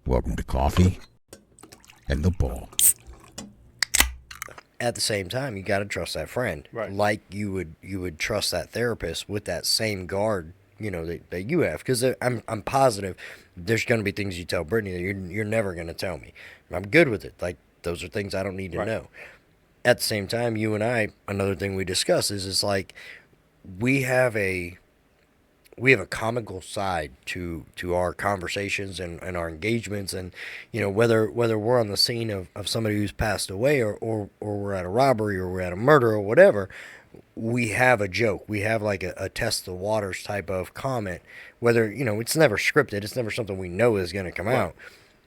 Welcome to Coffee and the Bull. At the same time, you got to trust that friend, Right. like you would trust that therapist with that same guard, that you have. Because I'm positive there's going to be things you tell Brittany that you're never going to tell me. I'm good with it. Like, those are things I don't need to Right. know. At the same time, you and I, another thing we discuss is like we have a comical side to our conversations and our engagements, and whether we're on the scene of somebody who's passed away, or we're at a robbery, or we're at a murder, or whatever. We have a joke. We have like a test the waters type of comment, whether it's never scripted, it's never something we know is going to come out,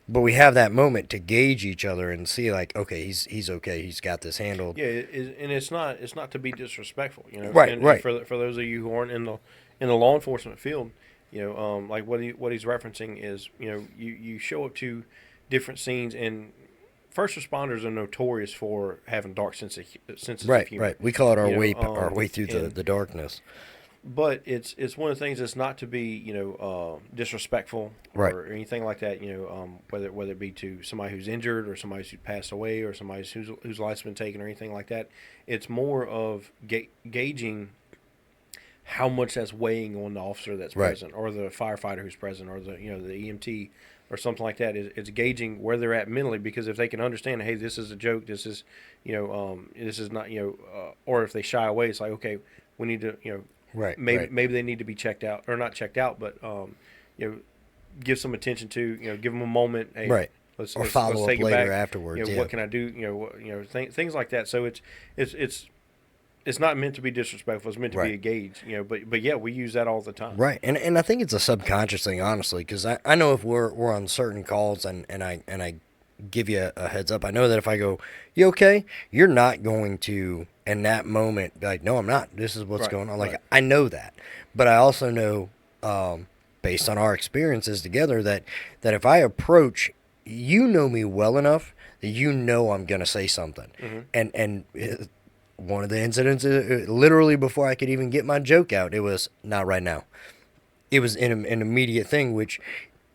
but we have that moment to gauge each other and see, like, okay, he's okay, he's got this handled. Yeah, and it's not to be disrespectful, Right, And right. for those of you who aren't in the law enforcement field, like what he's referencing is, you show up to different scenes, and first responders are notorious for having dark senses of humor. Right. We call it our You know, way through and the darkness. But it's one of the things that's not to be disrespectful Right. or anything like that. Whether it be to somebody who's injured or somebody who's passed away or somebody whose life's been taken or anything like that. It's more of gauging how much that's weighing on the officer that's Right. present, or the firefighter who's present, or the EMT or something like that. It's gauging where they're at mentally, because if they can understand, hey, this is a joke, this is this is not, or if they shy away, it's like, okay, we need to Right. maybe they need to be checked out, or not checked out, but give some attention to, give them a moment. Hey, Right. let's Follow let's up take it later back. afterwards. What can I do? Things like that. So it's not meant to be disrespectful. It's meant to be a gauge. But yeah, we use that all the time. Right. And I think it's a subconscious thing, honestly, because I know if we're on certain calls and I give you a heads up, I know that if I go, you okay, you're not going to, in that moment, be like, no, I'm not, this is what's going on. Like, right. I know that, but I also know, based on our experiences together, that if I approach, you know me well enough that I'm going to say something. Mm-hmm. And one of the incidents, literally before I could even get my joke out, it was not right now. It was an immediate thing, which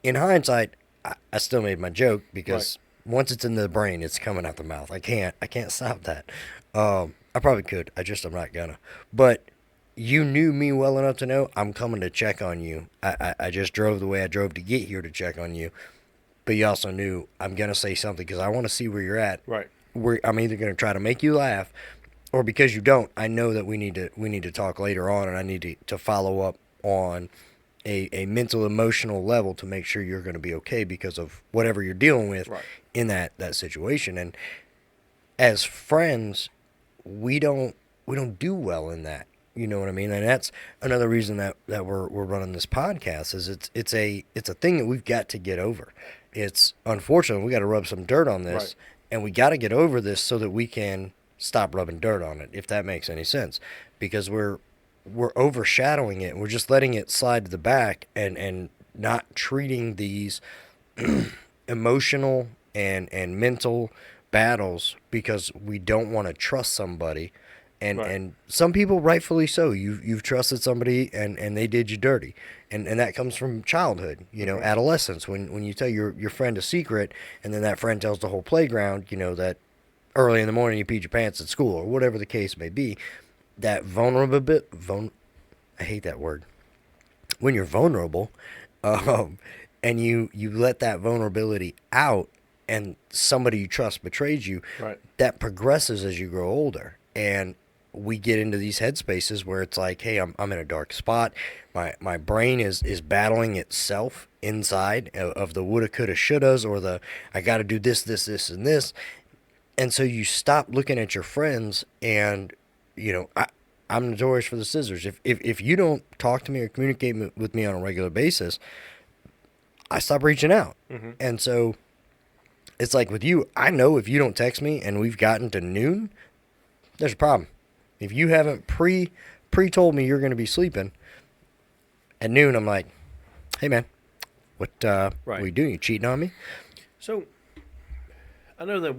in hindsight, I still made my joke, because once it's in the brain, it's coming out the mouth. I can't stop that. I probably could. I'm not gonna. But you knew me well enough to know I'm coming to check on you. I just drove the way I drove to get here to check on you. But you also knew I'm going to say something because I want to see where you're at. Right. I'm either going to try to make you laugh, or because you don't, I know that we need to talk later on, and I need to follow up on a mental, emotional level to make sure you're going to be okay because of whatever you're dealing with in that situation. And as friends, we don't do well in that. You know what I mean? And that's another reason that we're running this podcast, is it's a thing that we've got to get over. It's unfortunate we got to rub some dirt on this, and we got to get over this so that we can stop rubbing dirt on it, if that makes any sense, because we're overshadowing it, and we're just letting it slide to the back, and not treating these emotional and mental battles, because we don't want to trust somebody. And some people, rightfully so, you've trusted somebody and they did you dirty. And that comes from childhood, adolescence, when you tell your friend a secret, and then that friend tells the whole playground, that early in the morning you peed your pants at school, or whatever the case may be. That I hate that word. When you're vulnerable, and you let that vulnerability out, and somebody you trust betrays you, that progresses as you grow older. And we get into these headspaces where it's like, hey, I'm in a dark spot. My brain is battling itself inside of the woulda, coulda, shouldas, or the I got to do this, and this. And so you stop looking at your friends, and I'm notorious for the scissors. If you don't talk to me or communicate with me on a regular basis, I stop reaching out. Mm-hmm. And so it's like with you, I know if you don't text me and we've gotten to noon, there's a problem. If you haven't pre-told me you're going to be sleeping at noon, I'm like, hey man, what are you doing? You cheating on me? So I know that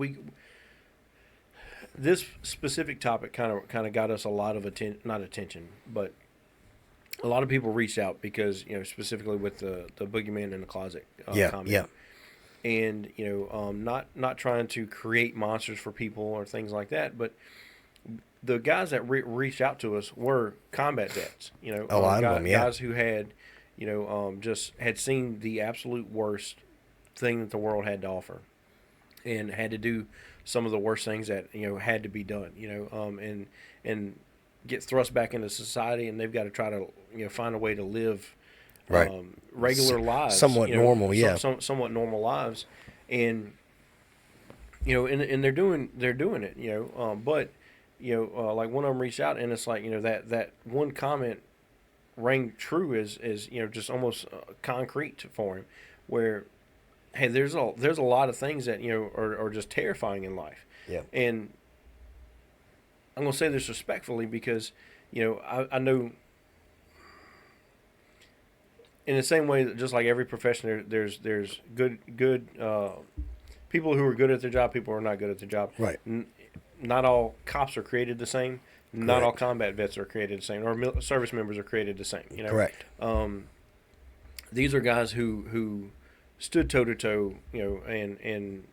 this specific topic kind of got us a lot of not attention, but a lot of people reached out because, specifically with the boogeyman in the closet comment. Yeah. and not trying to create monsters for people or things like that, but the guys that reached out to us were combat vets. A lot of them, yeah. Guys who had, just had seen the absolute worst thing that the world had to offer, and had to do some of the worst things that had to be done. And get thrust back into society, and they've got to try to find a way to live right. Regular lives, somewhat normal, yeah, somewhat normal lives, and and they're doing it, but like one of them reached out, and it's like that one comment rang true as just almost concrete for him, where hey, there's a lot of things that are just terrifying in life, yeah, and I'm gonna say this respectfully because I know. In the same way that just like every profession, there's good people who are good at their job, people who are not good at their job. Right. Not all cops are created the same. Not Correct. all combat vets are created the same, or service members are created the same. Correct. These are guys who stood toe to toe, and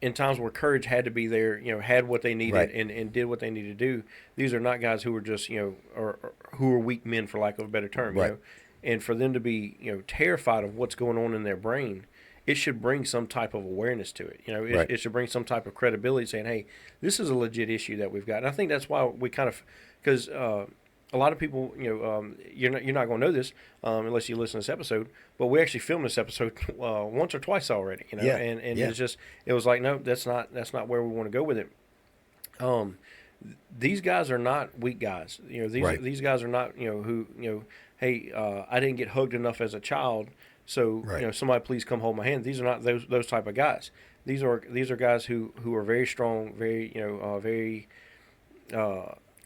in times where courage had to be there, had what they needed, right. and did what they needed to do. These are not guys who were just, or who are weak men, for lack of a better term, right. And for them to be, terrified of what's going on in their brain, it should bring some type of awareness to it. Right. It should bring some type of credibility, saying, hey, this is a legit issue that we've got. And I think that's why we kind of, because a lot of people, you're not going to know this unless you listen to this episode, but we actually filmed this episode once or twice already, Yeah. and yeah. it was like, no, that's not where we want to go with it. These guys are not weak guys. Right. These guys are not, who, hey, I didn't get hugged enough as a child, so right. Somebody please come hold my hand. These are not those type of guys. These are guys who are very strong, very very.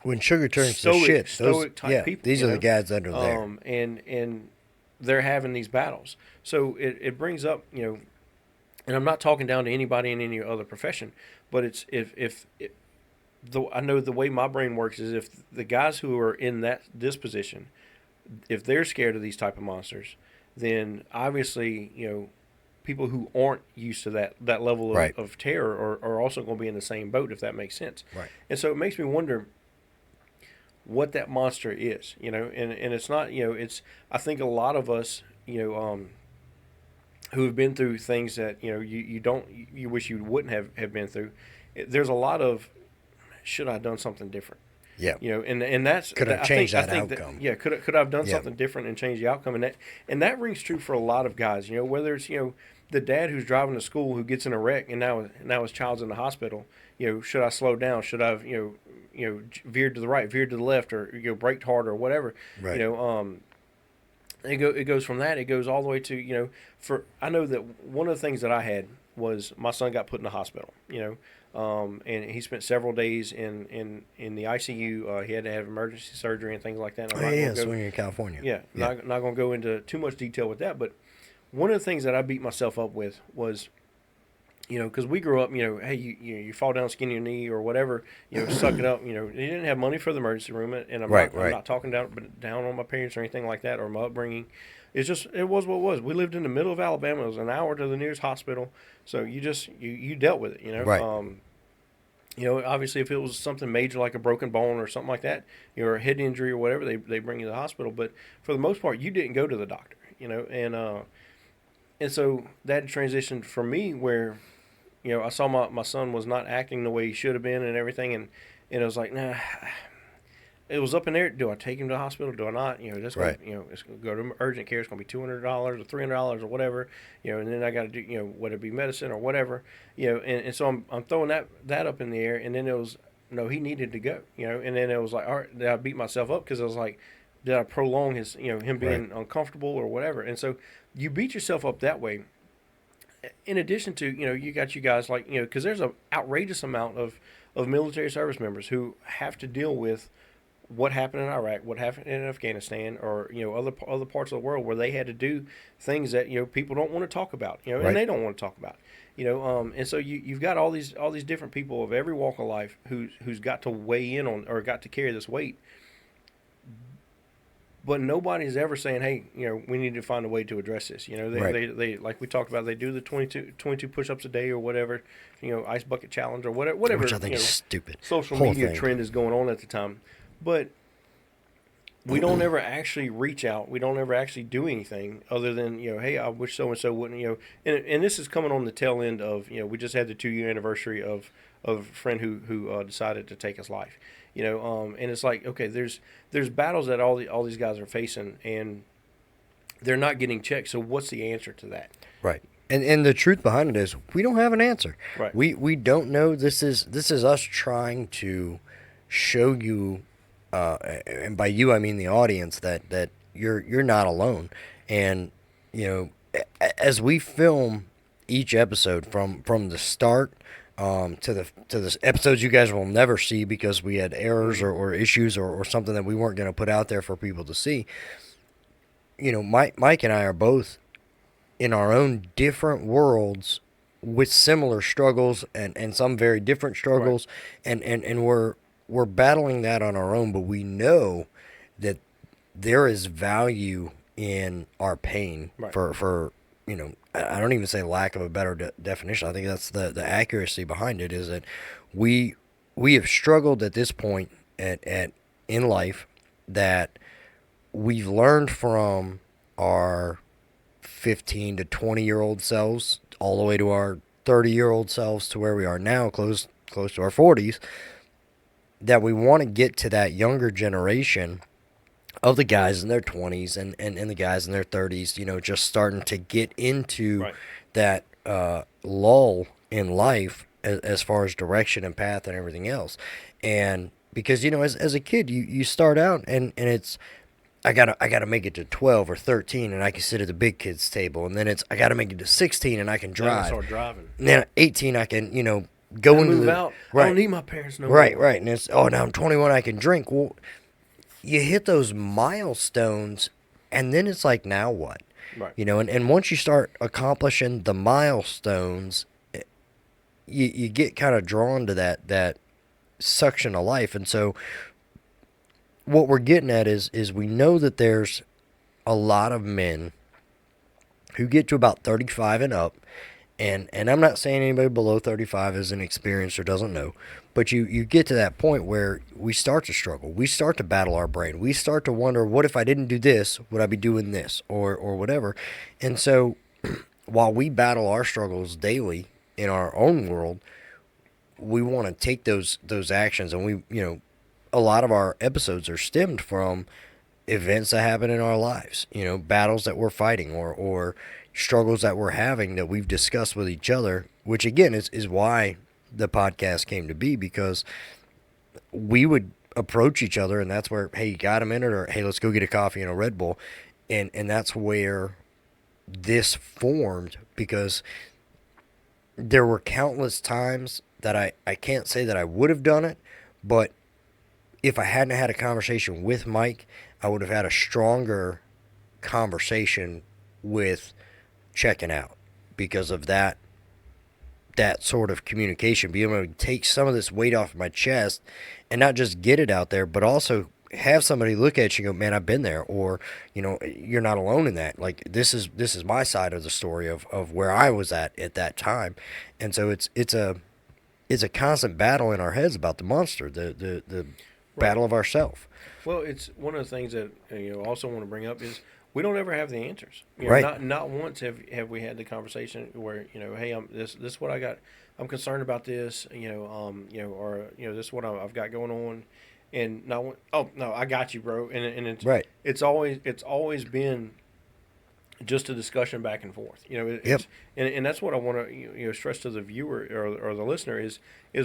When sugar turns stoic, to shit, stoic type people. These are the guys under there. And they're having these battles. So it brings up, and I'm not talking down to anybody in any other profession, but it's I know the way my brain works is if the guys who are in this position, if they're scared of these type of monsters, then obviously, people who aren't used to that level of, right. of terror are also going to be in the same boat, if that makes sense. Right. And so it makes me wonder what that monster is, and it's not, it's, I think a lot of us, who have been through things that, you wish you wouldn't have been through. There's a lot of, should I have done something different? Yeah. And that's, could have changed that outcome. Could I have done something different and changed the outcome? And that rings true for a lot of guys, whether it's, the dad who's driving to school who gets in a wreck and now his child's in the hospital, should I slow down? Should I have, veered to the right, veered to the left, or braked harder or whatever? Right. It goes from that. It goes all the way to I know that one of the things that I had was my son got put in the hospital. And he spent several days in the ICU. He had to have emergency surgery and things like that. Swinging in California. Yeah, not going to go into too much detail with that, but one of the things that I beat myself up with was, because we grew up, hey, you fall down, skin your knee or whatever, suck it up. He didn't have money for the emergency room, and I'm not talking down on my parents or anything like that or my upbringing. It's just, it was what it was. We lived in the middle of Alabama. It was an hour to the nearest hospital, so you dealt with it. Right. Obviously, if it was something major like a broken bone or something like that, or a head injury or whatever, they bring you to the hospital. But for the most part, you didn't go to the doctor. And so that transitioned for me where, I saw my son was not acting the way he should have been and everything, and it was like, nah. It was up in there. Do I take him to the hospital? Do I not? That's right. It's going to go to urgent care. It's going to be $200 or $300 or whatever. And then I got to do, whether it be medicine or whatever. And so I'm throwing that up in the air. And then it was, no, he needed to go. And then it was like, all right, did I beat myself up because I was like, did I prolong his, him being uncomfortable or whatever? And so you beat yourself up that way. In addition to, you got you guys like, because there's an outrageous amount of military service members who have to deal with what happened in Iraq, what happened in Afghanistan, or other parts of the world where they had to do things that people don't want to talk about, and they don't want to talk about, and so you've got all these different people of every walk of life who's got to weigh in on or got to carry this weight. but nobody's ever saying, hey, we need to find a way to address this. They like we talked about, they do the 22 push-ups a day or whatever, ice bucket challenge or whatever, which I think is stupid. Social Whole media thing. trend is going on at the time. But we don't ever actually reach out. We don't ever actually do anything other than, hey, I wish so-and-so wouldn't, and this is coming on the tail end of, we just had the 2-year anniversary of a friend who decided to take his life. And it's like, okay, there's battles that all these guys are facing, and they're not getting checked. So what's the answer to that? Right. And the truth behind it is we don't have an answer. Right. We don't know. This is us trying to show you, and by you I mean the audience, that you're not alone. And as we film each episode from the start to the episodes you guys will never see because we had errors or issues or something that we weren't going to put out there for people to see. Mike and I are both in our own different worlds with similar struggles and some very different struggles. Right. And we're battling that on our own, but we know that there is value in our pain. Right. for I don't even say lack of a better definition. I think that's the accuracy behind it, is that we have struggled at this point in life, that we've learned from our 15 to 20-year-old selves all the way to our 30-year-old selves to where we are now, close to our 40s, that we want to get to that younger generation of the guys in their 20s and the guys in their 30s, just starting to get into right. that lull in life as far as direction and path and everything else. And because, as a kid, you start out and it's, I gotta make it to 12 or 13 and I can sit at the big kids table. And then it's, I gotta make it to 16 and I can drive. Start driving. And then at 18 I can, go into move out. Right. I don't need my parents no more. Right. And it's, now I'm 21, I can drink. Well, you hit those milestones, and then it's like, now what? Right. And once you start accomplishing the milestones, you get kind of drawn to that suction of life. And so what we're getting at is we know that there's a lot of men who get to about 35 and up, and I'm not saying anybody below 35 isn't experienced or doesn't know, but you get to that point where we start to struggle. We start to battle our brain. We start to wonder, what if I didn't do this? Would I be doing this or whatever? And so while we battle our struggles daily in our own world, we want to take those actions. And we, a lot of our episodes are stemmed from events that happen in our lives, battles that we're fighting or struggles that we're having that we've discussed with each other, which again is why the podcast came to be, because we would approach each other, and that's where, hey, you got a minute, or hey, let's go get a coffee and a Red Bull, and that's where this formed, because there were countless times that I can't say that I would have done it, but if I hadn't had a conversation with Mike, I would have had a stronger conversation with checking out, because of that sort of communication, being able to take some of this weight off my chest and not just get it out there, but also have somebody look at you and go, man, I've been there, or, you're not alone in that. Like, this is my side of the story of where I was at that time. And so it's a constant battle in our heads about the monster, the right. battle of ourself. Well, it's one of the things that, I also want to bring up is, we don't ever have the answers. Right. Not once have we had the conversation where, hey, this is what I got. I'm concerned about this, or this is what I've got going on, and not one, oh no, I got you, bro. And it's right. It's always been just a discussion back and forth. Yep. And that's what I want to stress to the viewer or the listener is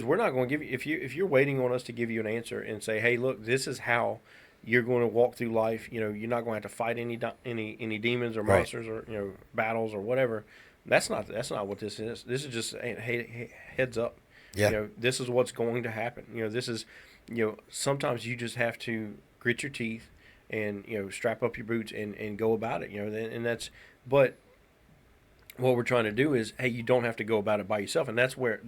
we're not going to give you, if you're waiting on us to give you an answer and say, hey, look, this is how you're going to walk through life. You're not going to have to fight any demons or monsters right. or battles or whatever. That's not what this is. This is just hey, heads up. Yeah. This is what's going to happen. This is sometimes you just have to grit your teeth and strap up your boots and go about it. And that's, but what we're trying to do is, hey, you don't have to go about it by yourself. And that's where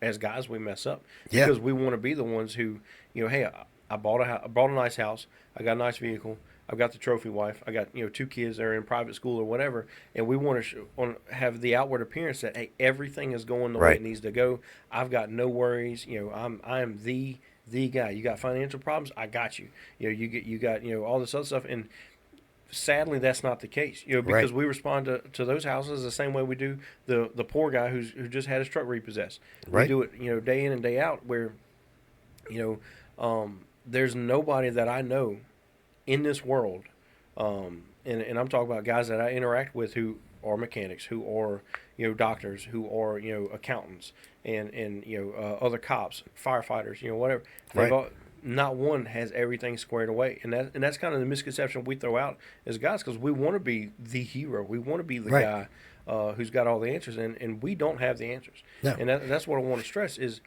as guys we mess up, because we want to be the ones who hey, I bought a nice house. I got a nice vehicle. I've got the trophy wife. I got 2 kids that are in private school or whatever, and we want to have the outward appearance that hey, everything is going the way Right. it needs to go. I've got no worries. I am the guy. You got financial problems, I got you. You got all this other stuff, and sadly that's not the case. Because Right. we respond to those houses the same way we do the poor guy who just had his truck repossessed. We Right. do it day in and day out where there's nobody that I know in this world, and I'm talking about guys that I interact with who are mechanics, who are doctors, who are accountants, and other cops, firefighters, whatever. Right. Not one has everything squared away, and that's kind of the misconception we throw out as guys because we want to be the hero, we want to be the Right. guy who's got all the answers, and we don't have the answers. No. And that's what I want to stress is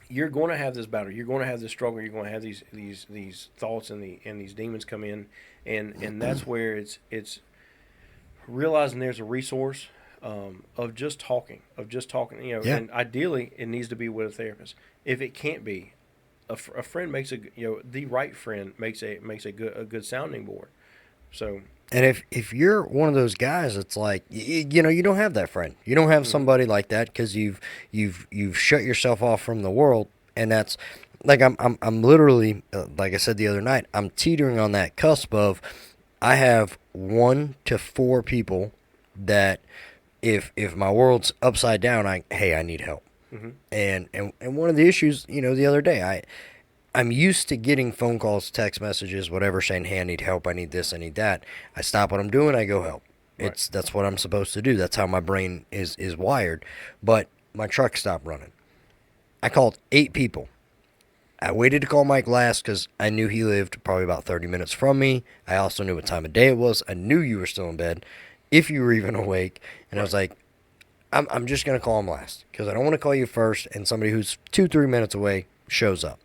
you're going to have this battle. You're going to have this struggle. You're going to have these thoughts and these demons come in, and that's where it's realizing there's a resource of just talking. Yeah. And ideally it needs to be with a therapist. If it can't be, a friend makes the right friend makes a good sounding board. So. And if you're one of those guys, it's like you don't have that friend. You don't have somebody like that because you've shut yourself off from the world, and that's like I'm literally like I said the other night, I'm teetering on that cusp of I have 1 to 4 people that if my world's upside down, I need help. And one of the issues, the other day, I'm used to getting phone calls, text messages, whatever, saying, hey, I need help, I need this, I need that. I stop what I'm doing, I go help. Right. That's what I'm supposed to do. That's how my brain is wired. But my truck stopped running. I called 8 people. I waited to call Mike last because I knew he lived probably about 30 minutes from me. I also knew what time of day it was. I knew you were still in bed, if you were even awake. And I was like, I'm just going to call him last because I don't want to call you first and somebody who's 2-3 minutes away shows up.